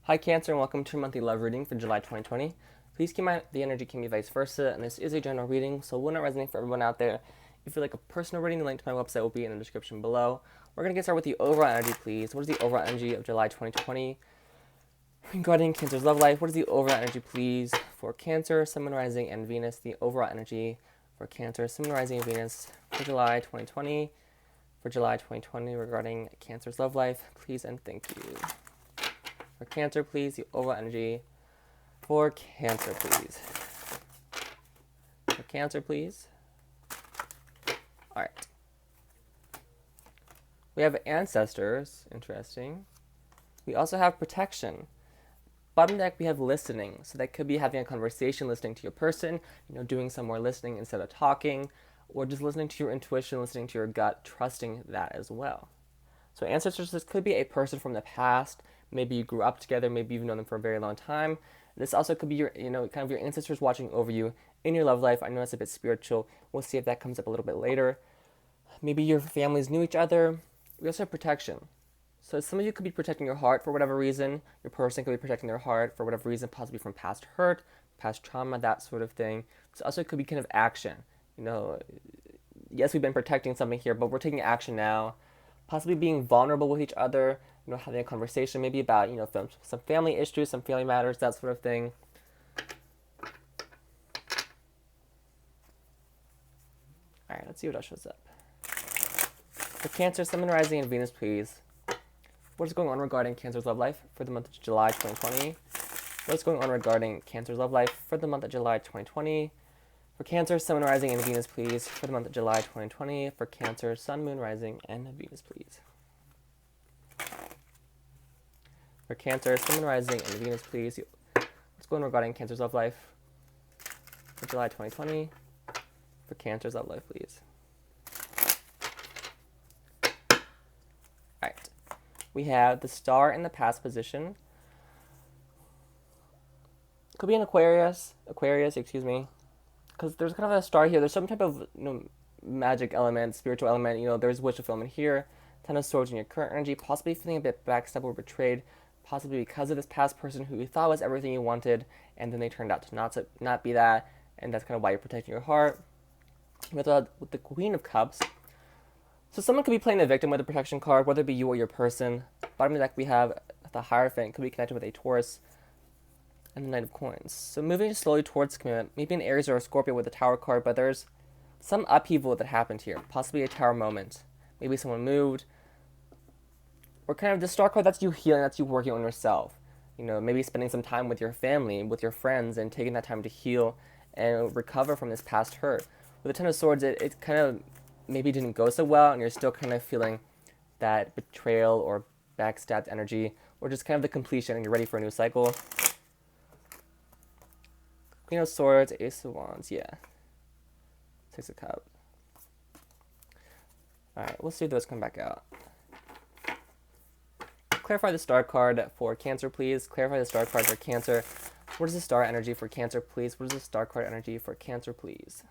Hi Cancer, and welcome to your monthly love reading for July 2020. Please keep in mind the energy can be vice versa, and this is a general reading, so it will not resonate for everyone out there. If you'd like a personal reading, the link to my website will be in the description below. We're going to get started with the overall energy, please. What is the overall energy of July 2020? Regarding Cancer's love life, what is the overall energy, please, for Cancer, Sun, Moon, Rising, and Venus? The overall energy for Cancer, Sun, Moon, Rising, and Venus for July 2020. For July 2020, regarding Cancer's love life, please and thank you. For Cancer, please, the overall energy. For Cancer, please. For Cancer, please. Alright. We have ancestors. Interesting. We also have protection. Bottom deck, we have listening. So that could be having a conversation, listening to your person, doing some more listening instead of talking, or just listening to your intuition, listening to your gut, trusting that as well. So ancestors, this could be a person from the past. Maybe you grew up together, maybe you've known them for a very long time. This also could be your, kind of your ancestors watching over you in your love life. I know it's a bit spiritual. We'll see if that comes up a little bit later. Maybe your families knew each other. We also have protection. So some of you could be protecting your heart for whatever reason. Your person could be protecting their heart for whatever reason, possibly from past hurt, past trauma, that sort of thing. So also could be kind of action. Yes, we've been protecting something here, but we're taking action now. Possibly being vulnerable with each other, having a conversation maybe about, some family issues, some family matters, that sort of thing. All right, let's see what else shows up. For Cancer, Sun, Moon, Rising, and Venus, please. What is going on regarding Cancer's love life for the month of July 2020? What is going on regarding Cancer's love life for the month of July 2020? For Cancer, Sun, Moon, Rising, and Venus, please, for the month of July 2020. For Cancer, Sun, Moon, Rising, and Venus, please. For Cancer, Sun, Moon, Rising, and Venus, please. What's going on regarding Cancer's love life for July 2020? For Cancer's love life, please. Alright. We have the star in the past position. Could be an Aquarius, excuse me. Because there's kind of a star here. There's some type of magic element, spiritual element. There's wish fulfillment here. Ten of Swords in your current energy. Possibly feeling a bit backstabbed or betrayed. Possibly because of this past person who you thought was everything you wanted, and then they turned out to not be that. And that's kind of why you're protecting your heart. With the Queen of Cups. So someone could be playing the victim with a protection card, whether it be you or your person. Bottom of the deck we have the Hierophant. Could be connected with a Taurus. And the Knight of Coins. So moving slowly towards commitment, maybe an Aries or a Scorpio with the Tower card, but there's some upheaval that happened here. Possibly a Tower moment. Maybe someone moved. Or kind of the Star card, that's you healing, that's you working on yourself. Maybe spending some time with your family, with your friends, and taking that time to heal and recover from this past hurt. With the Ten of Swords, it kind of maybe didn't go so well, and you're still kind of feeling that betrayal or backstabbed energy, or just kind of the completion, and you're ready for a new cycle. Queen of Swords, Ace of Wands, yeah. Six of Cups. Alright, we'll see if those come back out. Clarify the star card for Cancer, please. Clarify the star card for Cancer. What is the star energy for Cancer, please? What is the star card energy for Cancer, please?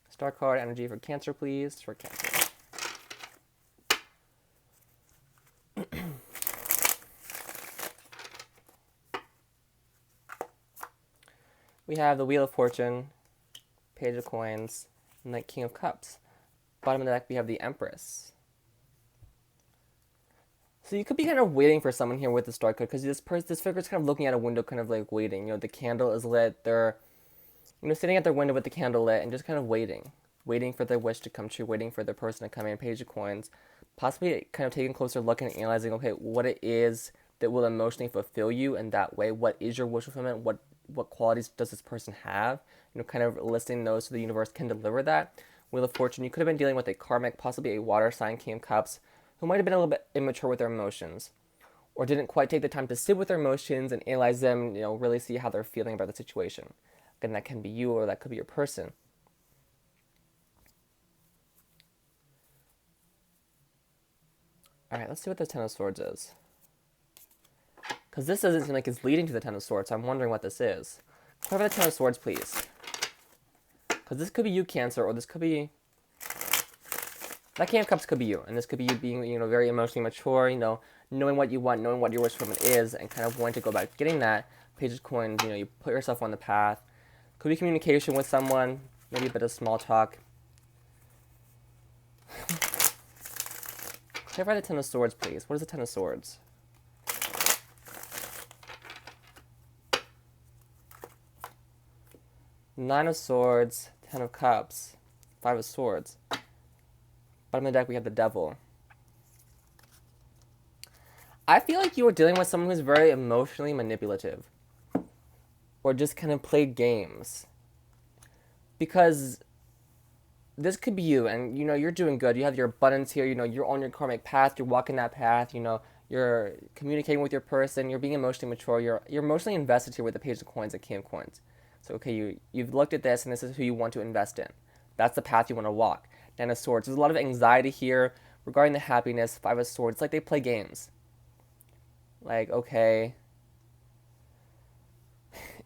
Star card energy for Cancer, please. For Cancer. We have the Wheel of Fortune, Page of Coins, and the King of Cups. Bottom of the deck, we have the Empress. So you could be kind of waiting for someone here with the star card, because this figure is kind of looking at a window, kind of like waiting. The candle is lit. They're, sitting at their window with the candle lit and just kind of waiting for their wish to come true, waiting for their person to come in. Page of Coins, possibly kind of taking a closer look and analyzing, okay, what it is that will emotionally fulfill you in that way. What is your wish fulfillment? What qualities does this person have? Kind of listing those so the universe can deliver that. Wheel of Fortune, you could have been dealing with a karmic, possibly a water sign, King of Cups, who might have been a little bit immature with their emotions, or didn't quite take the time to sit with their emotions and analyze them, really see how they're feeling about the situation. Again, that can be you, or that could be your person. Alright, let's see what the Ten of Swords is. Because this doesn't seem like it's leading to the Ten of Swords, so I'm wondering what this is. Clarify the Ten of Swords, please. Because this could be you, Cancer, or this could be That King of Cups could be you, and this could be you being, very emotionally mature, knowing what you want, knowing what your wish fulfillment is, and kind of wanting to go about getting that. Page of Coins, you know, you put yourself on the path. Could be communication with someone, maybe a bit of small talk. Clarify the Ten of Swords, please. What is the Ten of Swords? Nine of Swords, Ten of Cups, Five of Swords. Bottom of the deck, we have the Devil. I feel like you were dealing with someone who's very emotionally manipulative. Or just kind of play games. Because this could be you, and, you know, you're doing good. You have your abundance here, you know, you're on your karmic path, you're walking that path, you know, you're communicating with your person, you're being emotionally mature, you're emotionally invested here with the Page of Coins and King of Coins. So, okay, you've looked at this, and this is who you want to invest in. That's the path you want to walk. Nine of Swords. There's a lot of anxiety here regarding the happiness. Five of Swords. It's like they play games. Like, okay.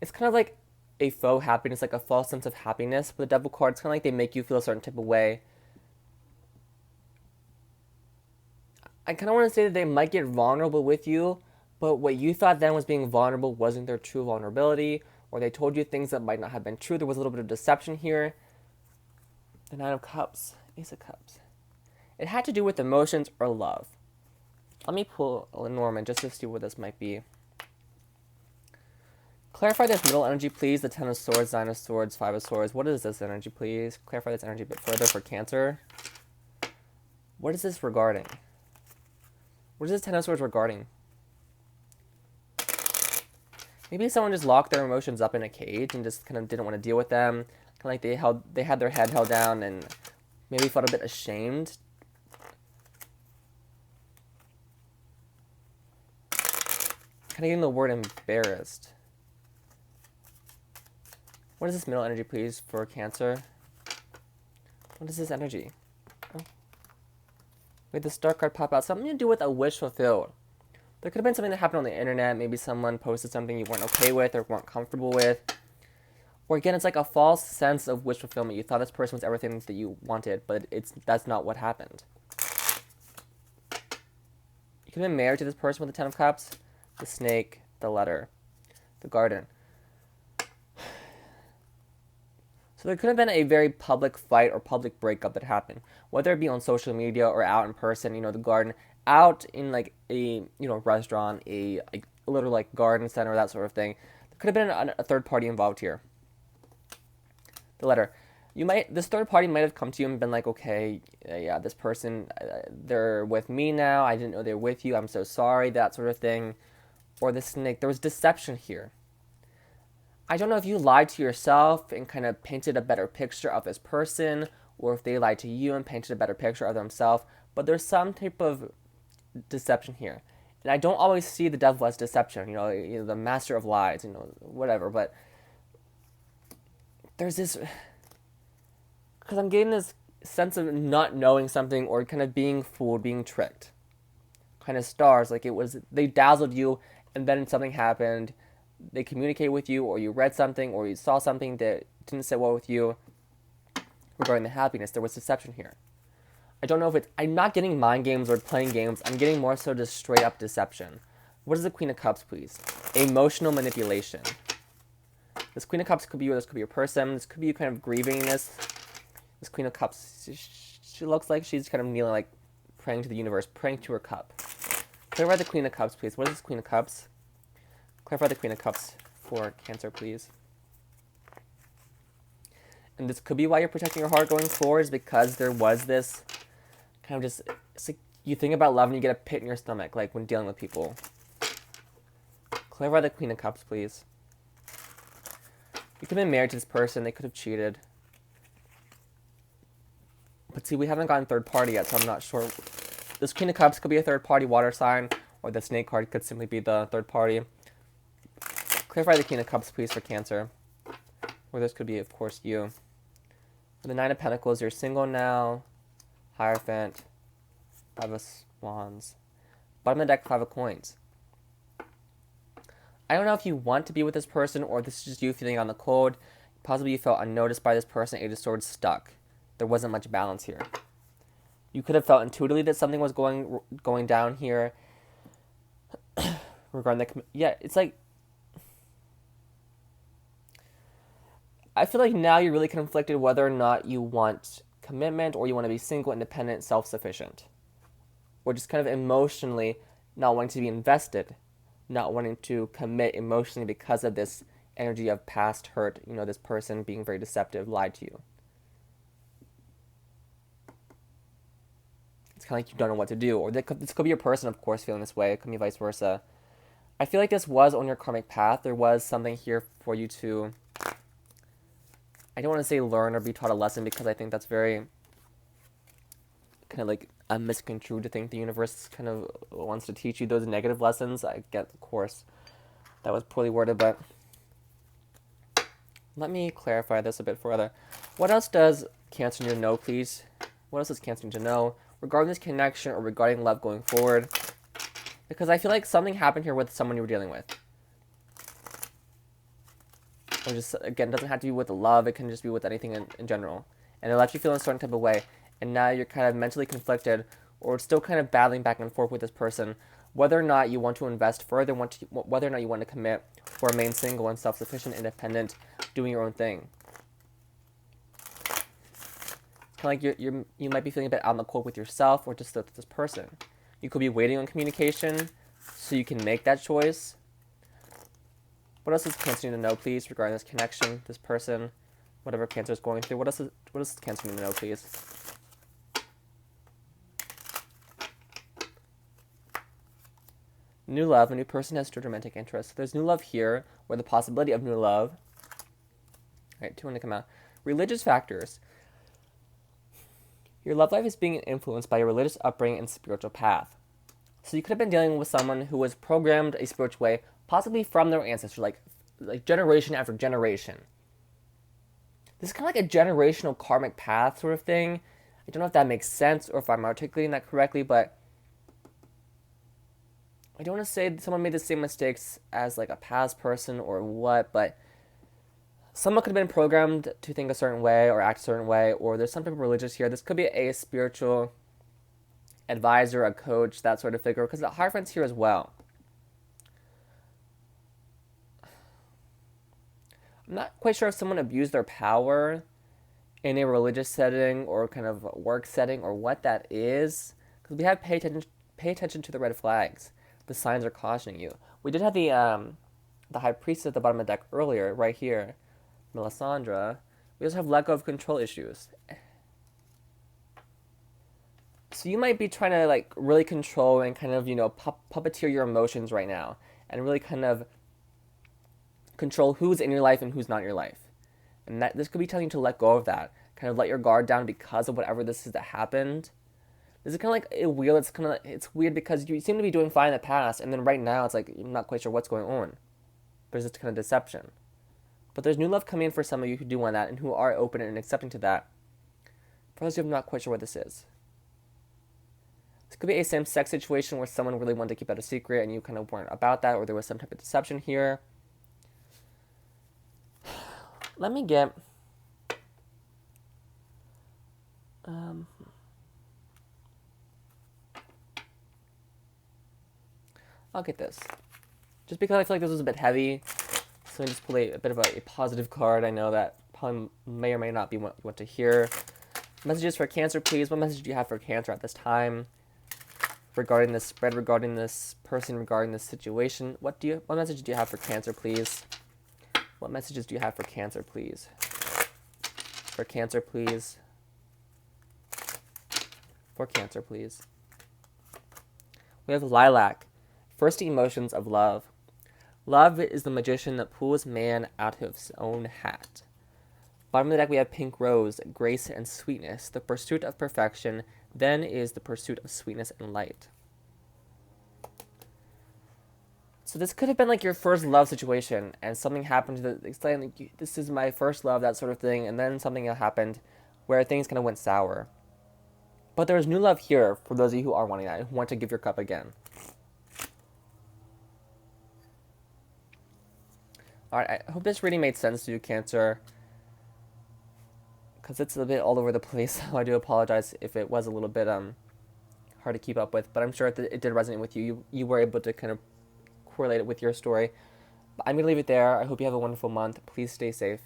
It's kind of like a faux happiness, like a false sense of happiness. With the Devil card, it's kind of like they make you feel a certain type of way. I kind of want to say that they might get vulnerable with you, but what you thought then was being vulnerable wasn't their true vulnerability, or they told you things that might not have been true. There was a little bit of deception here. The Nine of Cups, Ace of Cups. It had to do with emotions or love. Let me pull Lenormand just to see what this might be. Clarify this middle energy, please. The Ten of Swords, Nine of Swords, Five of Swords. What is this energy, please? Clarify this energy a bit further for Cancer. What is this regarding? What is this Ten of Swords regarding? Maybe someone just locked their emotions up in a cage and just kind of didn't want to deal with them. Kind of like they had their head held down and maybe felt a bit ashamed. Kind of getting the word embarrassed. What is this middle energy, please, for Cancer? What is this energy? Oh. We had the Star card pop out. Something to do with a wish fulfilled. There could have been something that happened on the internet. Maybe someone posted something you weren't okay with or weren't comfortable with. Or again, it's like a false sense of wish fulfillment. You thought this person was everything that you wanted, but that's not what happened. You could have been married to this person with the Ten of Cups, the Snake, the Letter, the Garden. So there could have been a very public fight or public breakup that happened, whether it be on social media or out in person. You know, the Garden, out in like a restaurant, a little like garden center, that sort of thing. There could have been a third party involved here. The Letter. This third party might have come to you and been like, okay, yeah, this person, they're with me now. I didn't know they were with you. I'm so sorry, that sort of thing. Or the Snake. There was deception here. I don't know if you lied to yourself and kind of painted a better picture of this person, or if they lied to you and painted a better picture of themselves, but there's some type of deception here. And I don't always see the Devil as deception, you know, the master of lies, you know, whatever, but there's this, because I'm getting this sense of not knowing something or kind of being fooled, being tricked. Kind of stars, like they dazzled you and then something happened. They communicate with you, or you read something, or you saw something that didn't sit well with you regarding the happiness. There was deception here. I don't know if I'm not getting mind games or playing games. I'm getting more so just straight up deception. What is the Queen of Cups, please? Emotional manipulation. This Queen of Cups could be you, this could be your person. This could be you kind of grieving this. This Queen of Cups, she looks like she's kind of kneeling, like praying to the universe, praying to her cup. Clarify the Queen of Cups, please. What is this Queen of Cups? Clarify the Queen of Cups for Cancer, please. And this could be why you're protecting your heart going forward, is because there was this kind of just, it's like you think about love and you get a pit in your stomach, like when dealing with people. Clarify the Queen of Cups, please. You could have been married to this person. They could have cheated. But see, we haven't gotten third party yet, so I'm not sure. This Queen of Cups could be a third party water sign, or the Snake card could simply be the third party. Clarify the Queen of Cups, please, for Cancer. Or this could be, of course, you. For the Nine of Pentacles, you're single now. Hierophant. Five of Wands. Bottom of the deck, Five of Coins. I don't know if you want to be with this person, or this is just you feeling on the cold. Possibly you felt unnoticed by this person. Eight of Swords, stuck. There wasn't much balance here. You could have felt intuitively that something was going down here. regarding the yeah, it's like I feel like now you're really conflicted whether or not you want commitment or you want to be single, independent, self-sufficient, or just kind of emotionally not wanting to be invested, not wanting to commit emotionally because of this energy of past hurt, this person being very deceptive, lied to you. It's kind of like you don't know what to do. Or this could be your person, of course, feeling this way. It could be vice versa. I feel like this was on your karmic path. There was something here for you to, I don't want to say learn or be taught a lesson, because I think that's very kind of like misconstrued to think the universe kind of wants to teach you those negative lessons. I get, of course, that was poorly worded, but let me clarify this a bit further. What else does Cancer need to know, please? What else does Cancer need to know regarding this connection or regarding love going forward? Because I feel like something happened here with someone you were dealing with. Or just, again, it doesn't have to be with love. It can just be with anything in general. And it left you feeling a certain type of way. And now you're kind of mentally conflicted, or still kind of battling back and forth with this person, whether or not you want to invest further, whether or not you want to commit, or remain single and self-sufficient, independent, doing your own thing. It's kind of like you might be feeling a bit out in the cold with yourself, or just with this person. You could be waiting on communication so you can make that choice. What else does Cancer need to know, please, regarding this connection, this person, whatever Cancer is going through? What does Cancer need to know, please? New love, a new person has true romantic interest. There's new love here, or the possibility of new love. All right, two want to come out. Religious factors. Your love life is being influenced by your religious upbringing and spiritual path. So you could have been dealing with someone who was programmed a spiritual way, possibly from their ancestors, like generation after generation. This is kind of like a generational karmic path sort of thing. I don't know if that makes sense or if I'm articulating that correctly, but I don't want to say someone made the same mistakes as like a past person or what, but someone could have been programmed to think a certain way or act a certain way, or there's some type of religious here. This could be a spiritual advisor, a coach, that sort of figure, because the Hierophant's here as well. I'm not quite sure if someone abused their power in a religious setting or kind of work setting or what that is, because we have pay attention to the red flags. The signs are cautioning you. We did have the High Priestess at the bottom of the deck earlier, right here, Melisandre. We also have let go of control issues. So you might be trying to like really control and kind of, puppeteer your emotions right now, and really kind of control who's in your life and who's not in your life. And that this could be telling you to let go of that, kind of let your guard down because of whatever this is that happened. This is kind of like a wheel. It's weird because you seem to be doing fine in the past, and then right now it's like you're not quite sure what's going on. There's this kind of deception. But there's new love coming in for some of you who do want that and who are open and accepting to that. For those who are not quite sure what this is. This could be a same-sex situation where someone really wanted to keep that a secret and you kind of weren't about that, or there was some type of deception here. Let me get... I'll get this. Just because I feel like this was a bit heavy, so I just pull a bit of a positive card. I know that probably may or may not be what you want to hear. Messages for Cancer, please. What message do you have for Cancer at this time? Regarding this spread, regarding this person, regarding this situation. What message do you have for Cancer, please? What messages do you have for Cancer, please? For Cancer, please. For Cancer, please. We have Lilac. First emotions of love. Love is the magician that pulls man out of his own hat. Bottom of the deck we have Pink Rose, grace and sweetness. The pursuit of perfection then is the pursuit of sweetness and light. So this could have been like your first love situation, and something happened to explain like, this is my first love, that sort of thing, and then something happened where things kind of went sour. But there's new love here for those of you who are wanting that, who want to give your cup again. Alright, I hope this reading made sense to you, Cancer. Because it's a bit all over the place. I do apologize if it was a little bit hard to keep up with. But I'm sure it did resonate with you. You were able to kind of correlate it with your story. But I'm going to leave it there. I hope you have a wonderful month. Please stay safe.